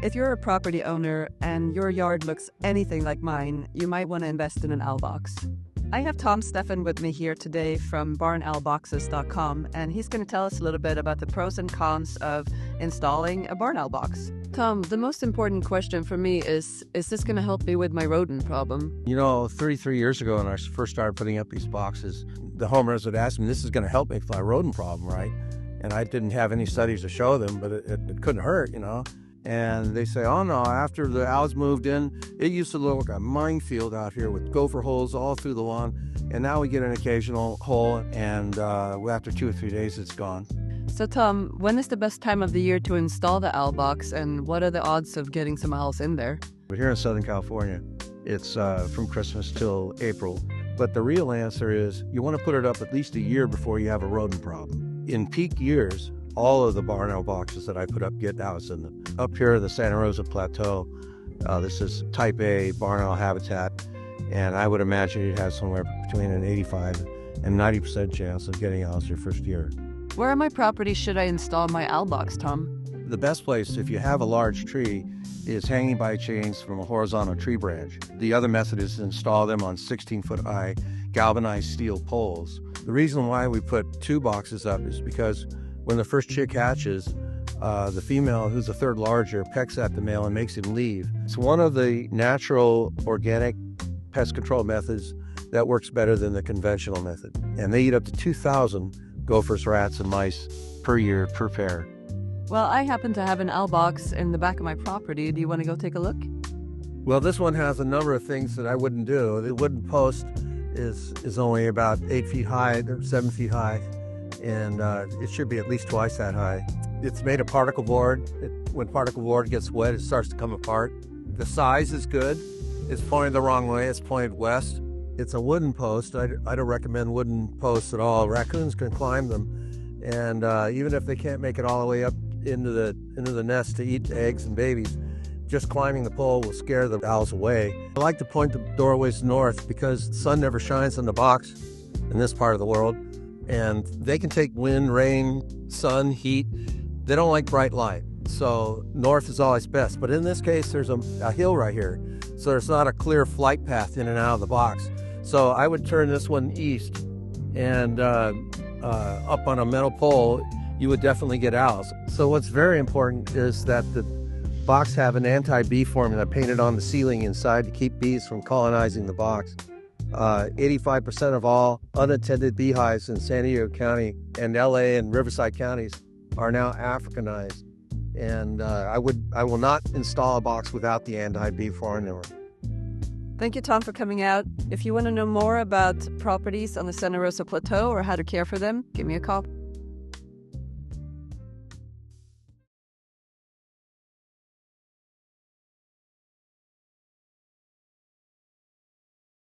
If you're a property owner and your yard looks anything like mine, you might want to invest in an owl box. I have Tom Steffen with me here today from barnowlboxes.com, and he's going to tell us a little bit about the pros and cons of installing a barn owl box. Tom, the most important question for me is this going to help me with my rodent problem? 33 years ago when I first started putting up these boxes, the homeowners would ask me, this is going to help me with my rodent problem, right? And I didn't have any studies to show them, but it couldn't hurt, And they say, oh no, after the owls moved in, it used to look like a minefield out here with gopher holes all through the lawn. And now we get an occasional hole, and after 2 or 3 days, it's gone. So Tom, when is the best time of the year to install the owl box, and what are the odds of getting some owls in there? But here in Southern California, it's from Christmas till April. But the real answer is you want to put it up at least a year before you have a rodent problem. In peak years, all of the barn owl boxes that I put up get owls in them. Up here, the Santa Rosa Plateau, this is type A barn owl habitat, and I would imagine you'd have somewhere between an 85 and 90% chance of getting owls your first year. Where on my property should I install my owl box, Tom? The best place, if you have a large tree, is hanging by chains from a horizontal tree branch. The other method is to install them on 16-foot high galvanized steel poles. The reason why we put 2 boxes up is because when the first chick hatches, the female, who's a third larger, pecks at the male and makes him leave. It's one of the natural organic pest control methods that works better than the conventional method. And they eat up to 2,000 gophers, rats, and mice per year per pair. Well, I happen to have an owl box in the back of my property. Do you want to go take a look? Well, this one has a number of things that I wouldn't do. The wooden post is only about 8 feet high, 7 feet high, and it should be at least twice that high. It's made of particle board. When particle board gets wet, it starts to come apart. The size is good. It's pointed the wrong way. It's pointed west. It's a wooden post. I don't recommend wooden posts at all. Raccoons can climb them, and even if they can't make it all the way up into the nest to eat eggs and babies, just climbing the pole will scare the owls away. I like to point the doorways north because the sun never shines on the box in this part of the world, and they can take wind, rain, sun, heat. They don't like bright light, so north is always best. But in this case, there's a hill right here, so there's not a clear flight path in and out of the box. So I would turn this one east, and up on a metal pole, you would definitely get owls. So what's very important is that the box have an anti-bee formula painted on the ceiling inside to keep bees from colonizing the box. 85% of all unattended beehives in San Diego County and LA and Riverside counties are now Africanized. And I will not install a box without the anti-bee formula. Thank you, Tom, for coming out. If you want to know more about properties on the Santa Rosa Plateau or how to care for them, give me a call.